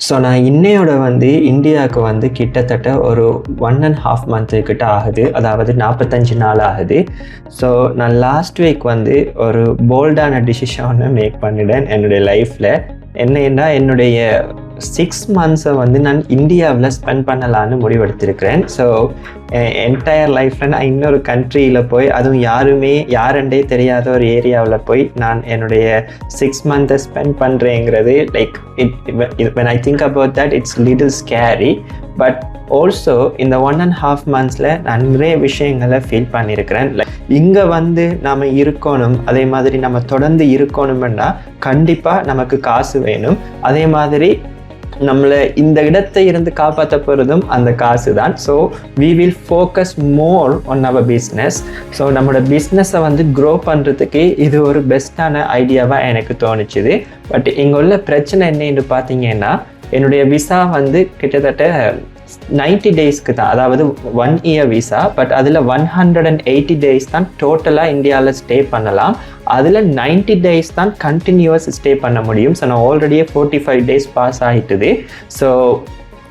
So நான் இன்னையோட இந்தியாவுக்கு கிட்டத்தட்ட ஒரு 1.5 மந்த்து கிட்ட ஆகுது. அதாவது 45 நாள் ஆகுது. ஸோ நான் லாஸ்ட் வீக் ஒரு போல்டான டிசிஷன் ஒன்று மேக் பண்ணிட்டேன் என்னுடைய லைஃப்பில். என்னன்னா என்னுடைய 6 மந்த்ஸை நான் இந்தியாவில் ஸ்பெண்ட் பண்ணலான்னு முடிவெடுத்திருக்கிறேன். ஸோ என்டையர் லைஃப்பில் நான் இன்னொரு கண்ட்ரியில் போய், அதுவும் யாருண்டே தெரியாத ஒரு ஏரியாவில் போய் நான் என்னுடைய 6 மந்த்தை ஸ்பெண்ட் பண்ணுறேங்கிறது like when I think about that it's little scary. But also இந்த 1.5 மந்த்ஸில் நான் நிறைய விஷயங்களை ஃபீல் பண்ணியிருக்கிறேன். லைக் இங்கே நாம் இருக்கணும், அதே மாதிரி நம்ம தொடர்ந்து இருக்கணும்னா கண்டிப்பாக நமக்கு காசு வேணும். அதே மாதிரி நம்மளை இந்த இடத்தை இருந்து காப்பாற்ற போகிறதும் அந்த காசு தான். So we will focus more on our business. So நம்மளோட பிஸ்னஸை க்ரோ பண்ணுறதுக்கு இது ஒரு பெஸ்ட்டான ஐடியாவாக எனக்கு தோணுச்சுது. பட் இங்கே உள்ள பிரச்சனை என்னன்னு பார்த்தீங்கன்னா, என்னுடைய விசா கிட்டத்தட்ட 90 டேஸ்க்கு தான், அதாவது 1 இயர் விசா. பட் அதில் 180 டேஸ் தான் டோட்டலாக இந்தியாவில் ஸ்டே பண்ணலாம். அதில் 90 டேஸ் தான் கண்டினியூவஸ் ஸ்டே பண்ண முடியும். ஸோ நான் ஆல்ரெடியே 45 டேஸ் பாஸ் ஆகிட்டுது. ஸோ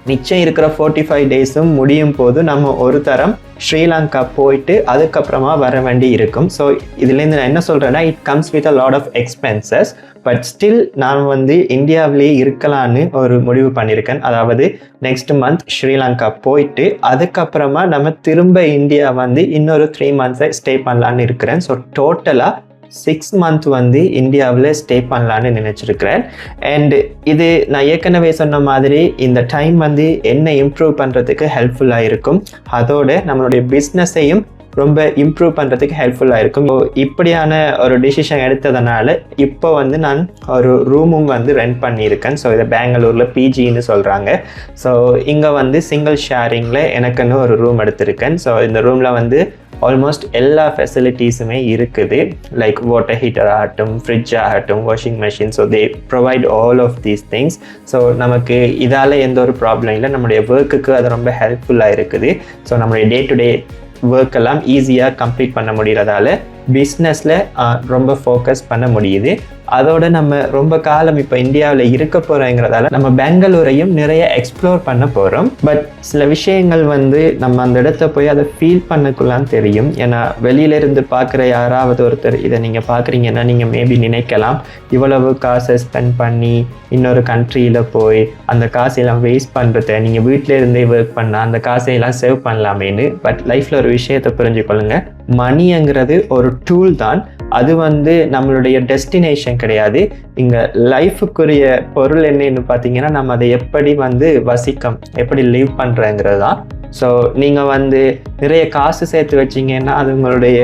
மிச்சம் இருக்கிற 45 டேஸும் முடியும் போது நம்ம ஒரு தரம் ஸ்ரீலங்கா போயிட்டு அதுக்கப்புறமா வர வேண்டி இருக்கும். ஸோ இதுலேருந்து நான் என்ன சொல்கிறேன்னா, it comes with a lot of expenses. But still நான் இந்தியாவிலேயே இருக்கலான்னு ஒரு முடிவு பண்ணியிருக்கேன். அதாவது நெக்ஸ்ட் மந்த் ஸ்ரீலங்கா போயிட்டு அதுக்கப்புறமா நம்ம திரும்ப இந்தியா இன்னொரு 3 மந்த்ஸை ஸ்டே பண்ணலான்னு இருக்கிறேன். ஸோ டோட்டலாக 6 மந்த் இந்தியாவில் ஸ்டே பண்ணலான்னு நினச்சிருக்கிறேன். அண்ட் இது நான் ஏற்கனவே சொன்ன மாதிரி இந்த டைம் என்ன இம்ப்ரூவ் பண்ணுறதுக்கு ஹெல்ப்ஃபுல்லாக இருக்கும். அதோட நம்மளுடைய பிஸ்னஸையும் ரொம்ப இம்ப்ரூவ் பண்ணுறதுக்கு ஹெல்ப்ஃபுல்லாக இருக்கும். ஸோ இப்படியான ஒரு டிசிஷன் எடுத்ததுனால இப்போ நான் ஒரு ரூமும் ரெண்ட் பண்ணியிருக்கேன். ஸோ இதை பெங்களூரில் பிஜின்னு சொல்கிறாங்க. ஸோ இங்கே சிங்கிள் ஷேரிங்கில் எனக்குன்னு ஒரு ரூம் எடுத்திருக்கேன். ஸோ இந்த ரூமில் ஆல்மோஸ்ட் எல்லா ஃபெசிலிட்டிஸுமே இருக்குது. லைக் வாட்டர் ஹீட்டர் ஆகட்டும், ஃப்ரிட்ஜ் ஆகட்டும், washing machine. So they provide all of these things. So நமக்கு இதால் எந்த ஒரு ப்ராப்ளம் இல்லை. நம்மளுடைய ஒர்க்குக்கு அது ரொம்ப ஹெல்ப்ஃபுல்லாக இருக்குது. ஸோ நம்மளுடைய டே டு டே ஒர்க் எல்லாம் ஈஸியாக கம்ப்ளீட் பண்ண முடிகிறதால பிஸ்னஸில் ரொம்ப ஃபோக்கஸ் பண்ண முடியுது. அதோட நம்ம ரொம்ப காலம் இப்போ இந்தியாவில் இருக்க போகிறோங்கிறதால நம்ம பெங்களூரையும் நிறைய எக்ஸ்ப்ளோர் பண்ண போகிறோம். பட் சில விஷயங்கள் நம்ம அந்த இடத்த போய் அதை ஃபீல் பண்ணக்குள்ளான்னு தெரியும். ஏன்னா வெளியிலேருந்து பார்க்குற யாராவது ஒருத்தர் இதை நீங்கள் பார்க்குறீங்கன்னா நீங்கள் மேபி நினைக்கலாம், இவ்வளவு காசை ஸ்பெண்ட் பண்ணி இன்னொரு கண்ட்ரியில் போய் அந்த காசையெல்லாம் வேஸ்ட் பண்ணுறத நீங்கள் வீட்டில் இருந்தே ஒர்க் பண்ணால் அந்த காசையெல்லாம் சேவ் பண்ணலாமேன்னு. பட் லைஃப்பில் ஒரு விஷயத்தை புரிஞ்சுக்கொள்ளுங்க, மணிங்கிறது ஒரு டூல் தான். அது நம்மளுடைய டெஸ்டினேஷன் கிடையாது. இங்கே லைஃபுக்குரிய பொருள் என்னன்னு பார்த்தீங்கன்னா, நம்ம அதை எப்படி வசிக்கம், எப்படி லீவ் பண்ணுறேங்கிறது தான். ஸோ நீங்கள் நிறைய காசு சேர்த்து வச்சிங்கன்னா அது உங்களுடைய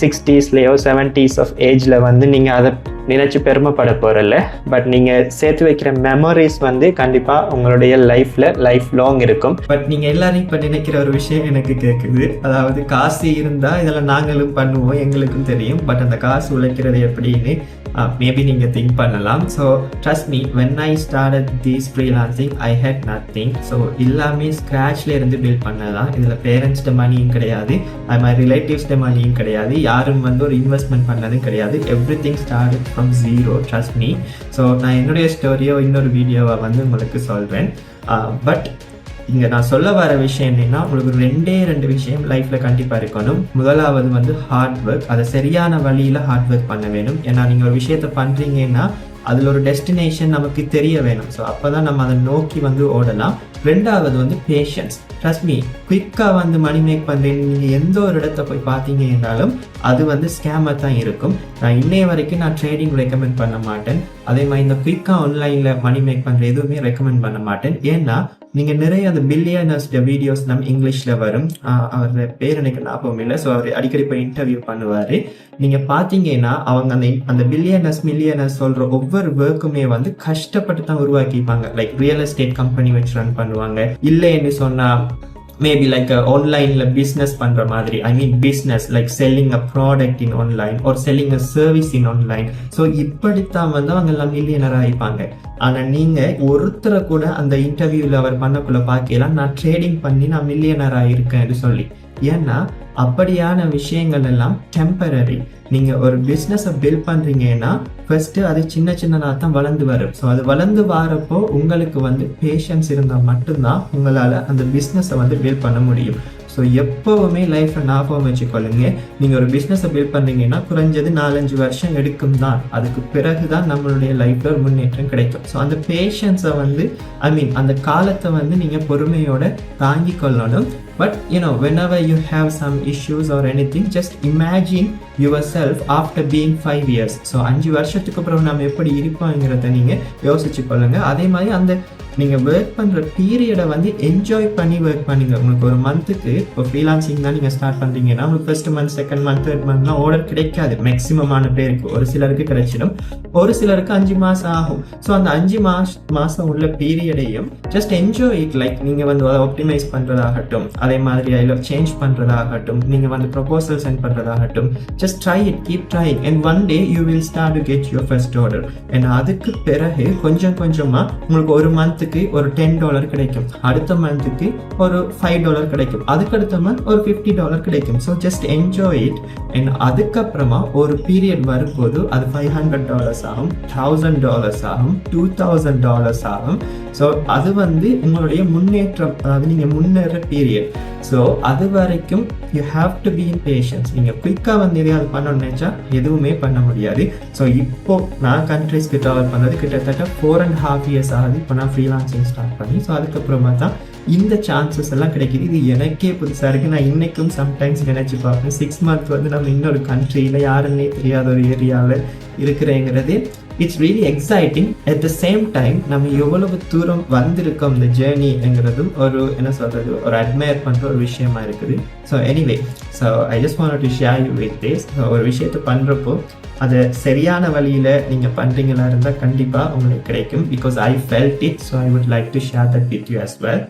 60ஸ்லேயோ 70s ஆஃப் ஏஜில் நீங்கள் அதை நினச்சி பெருமைப்பட போகிறல்ல. பட் நீங்கள் சேர்த்து வைக்கிற மெமரிஸ் கண்டிப்பாக உங்களுடைய லைஃப்பில் லைஃப் லாங் இருக்கும். பட் நீங்கள் எல்லாரும் இப்போ நினைக்கிற ஒரு விஷயம் எனக்கு கேட்குது. அதாவது காசு இருந்தால் இதெல்லாம் நாங்களும் பண்ணுவோம், எங்களுக்கும் தெரியும். பட் அந்த காசு உழைக்கிறது எப்படின்னு மேபி நீங்கள் திங்க் பண்ணலாம். So trust me, when I started these freelancing I had nothing. So எல்லாமே ஸ்க்ராட்ச்ல இருந்து பில்ட் பண்ணதான். இதில் பேரண்ட்ஸ்ட மணியும் கிடையாது, அது மாதிரி ரிலேட்டிவ்ஸ்ட மணியும் கிடையாது, யாரும் ஒரு இன்வெஸ்ட்மெண்ட் பண்ணதும் கிடையாது. Every thing started from zero, trust me. So நான் என்னுடைய ஸ்டோரியோ இன்னொரு வீடியோவை உங்களுக்கு சொல்கிறேன். பட் இங்கே நான் சொல்ல வர விஷயம் என்னென்னா, உங்களுக்கு 2 விஷயம் லைஃப்பில் கண்டிப்பாக இருக்கணும். முதலாவது ஹார்ட் ஒர்க். அதை சரியான வழியில் ஹார்ட் ஒர்க் பண்ண வேணும். ஏன்னா நீங்கள் ஒரு விஷயத்தை பண்ணுறீங்கன்னா அதில் ஒரு டெஸ்டினேஷன் நமக்கு தெரிய வேணும். ஸோ அப்போ தான் நம்ம அதை நோக்கி ஓடலாம். 2வது பேஷன்ஸ். ட்ரஸ்ட் மீ, குயிக்காக மணி மேக் பண்ணுறீங்க நீங்கள் எந்த ஒரு இடத்த போய் பார்த்தீங்க என்றாலும் அது ஸ்கேமாக தான் இருக்கும். நான் இன்னைய வரைக்கும் நான் ட்ரேடிங் ரெக்கமெண்ட் பண்ண மாட்டேன். அதே மாதிரி இந்த குயிக்காக ஆன்லைனில் மணி மேக் பண்ணுற எதுவுமே ரெக்கமெண்ட் பண்ண மாட்டேன். ஏன்னா நீங்கள் நிறைய அந்த பில்லியனர்ஸ் வீடியோஸ் நம்ம இங்கிலீஷில் வரும், அவர் பேர் எனக்கு ஞாபகம் இல்லை. ஸோ அவர் அடிக்கடி போய் இன்டர்வியூ பண்ணுவார். நீங்கள் பார்த்தீங்கன்னா அவங்க அந்த பில்லியனர்ஸ் மில்லியனர்ஸ் சொல்கிற ஒவ்வொரு ஒர்க்குமே கஷ்டப்பட்டு தான் உருவாக்கிப்பாங்க. லைக் ரியல் எஸ்டேட் கம்பெனி வச்சு ரன் பண்ணுவாங்க. இல்லைன்னு சொன்னால் மேபி லைக் ஆன்லைனில் பிஸ்னஸ் பண்ணுற மாதிரி, I mean business like selling a product in online ஒரு selling a service in online. So இப்படித்தான் அவங்க எல்லாம் மில்லியனர் ஆகிப்பாங்க. ஆனால் நீங்கள் ஒருத்தரை கூட அந்த இன்டர்வியூவில் அவர் பண்ணக்குள்ள பார்க்கலாம், நான் ட்ரேடிங் பண்ணி நான் மில்லியனர் ஆகியிருக்கேன் சொல்லி. ஏன்னா அப்படியான விஷயங்கள் எல்லாம் டெம்பரரி. நீங்கள் ஒரு பிஸ்னஸை பில்ட் பண்ணுறீங்கன்னா ஃபர்ஸ்ட்டு அது சின்ன சின்னதாக தான் வளர்ந்து வரும். ஸோ அது வளர்ந்து வரப்போ உங்களுக்கு வந்து பேஷன்ஸ் இருந்தால் மட்டும்தான் உங்களால் அந்த பிஸ்னஸை வந்து பில்ட் பண்ண முடியும். ஸோ எப்போவுமே லைஃப்பை ஞாபகம் வச்சுக்கொள்ளுங்க, நீங்கள் ஒரு பிஸ்னஸை பில்ட் பண்ணுறீங்கன்னா குறைஞ்சது 4-5 வருஷம் எடுக்கும் தான். அதுக்கு பிறகு தான் நம்மளுடைய லைஃப்பில் ஒரு முன்னேற்றம் கிடைக்கும். ஸோ அந்த பேஷன்ஸை வந்து அந்த காலத்தை வந்து நீங்கள் பொறுமையோட தாங்கி கொள்ளணும். But whenever you have some issues or anything, just imagine yourself after being 5 years. So 5 வருஷத்துக்கு அப்புறம் நம்ம எப்படி இருப்போங்கிறத நீங்கள் யோசிச்சு கொள்ளுங்க. அதே மாதிரி அந்த நீங்கள் ஒர்க் பண்ணுற பீரியடை வந்து என்ஜாய் பண்ணி ஒர்க் பண்ணுங்க. உங்களுக்கு ஒரு மந்த்துக்கு இப்போ ஃப்ரீலான்சிங் தான் நீங்கள் ஸ்டார்ட் பண்ணுறீங்கன்னா உங்களுக்கு first month, second month, third மந்த்லாம் ஆர்டர் கிடைக்காது. மேக்ஸிமமான பேருக்கு, ஒரு சிலருக்கு கிடைச்சிடும், ஒரு சிலருக்கு 5 மாதம் ஆகும். ஸோ அந்த 5 மாதம் உள்ள பீரியடையும் ஜஸ்ட் என்ஜாய் இட். லைக் நீங்கள் வந்து அதை ஆப்டிமைஸ் பண்ணுறதாகட்டும், அதே மாதிரி அதில் சேஞ்ச் பண்ணுறதாகட்டும், நீங்கள் வந்து ப்ரொபோசல் சென்ட் பண்ணுறதாகட்டும், just try it, keep trying and one day you will start to get your first order. ஏன்னா அதுக்கு பிறகு கொஞ்சம் கொஞ்சமாக உங்களுக்கு ஒரு மந்த்துக்கு ஒரு $10 கிடைக்கும், அடுத்த மந்த்துக்கு ஒரு $5 கிடைக்கும், அதுக்கடுத்த மந்த் ஒரு $50 கிடைக்கும். So just enjoy it. And அதுக்கப்புறமா ஒரு பீரியட் வரும்போது அது $500 ஆகும், $1000 ஆகும், $2000 ஆகும். ஸோ அது வந்து உங்களுடைய முன்னேற்றம், அதாவது நீங்கள் முன்னேற பீரியட். ஸோ அது வரைக்கும் you have to be in patience. நீங்கள் குயிக்காக வந்து எதையாவது பண்ணணும்னு நினச்சா எதுவுமே பண்ண முடியாது. ஸோ இப்போ நான் கண்ட்ரிஸ்க்கு ட்ராவல் பண்ணுறது கிட்டத்தட்ட 4.5 years ஆகுது. இப்போ நான் ஃப்ரீலான்சிங் ஸ்டார்ட் பண்ணி. ஸோ அதுக்கப்புறமா தான் இந்த சான்சஸ் எல்லாம் கிடைக்கிது. இது எனக்கே புதுசாக இருக்குது. நான் இன்றைக்கும் சம்டைம்ஸ் நினச்சி பார்ப்பேன், 6 months வந்து நம்ம இன்னொரு கண்ட்ரியில் யாருன்னே தெரியாத ஒரு ஏரியாவில் இருக்கிறேங்கிறது it's really exciting. At the same time நம்ம எவ்வளவு தூரம் வந்திருக்கோம் இந்த ஜேர்னிங்கிறதும் ஒரு ஒரு அட்மையர் பண்ணுற ஒரு விஷயமா இருக்குது. So anyway, so I just want to share you with this. ஒரு விஷயத்தை பண்ணுறப்போ அதை சரியான வழியில் நீங்கள் பண்ணுறீங்களா இருந்தால் கண்டிப்பாக உங்களுக்கு கிடைக்கும். Because I felt it. So I would like to share that with you as well.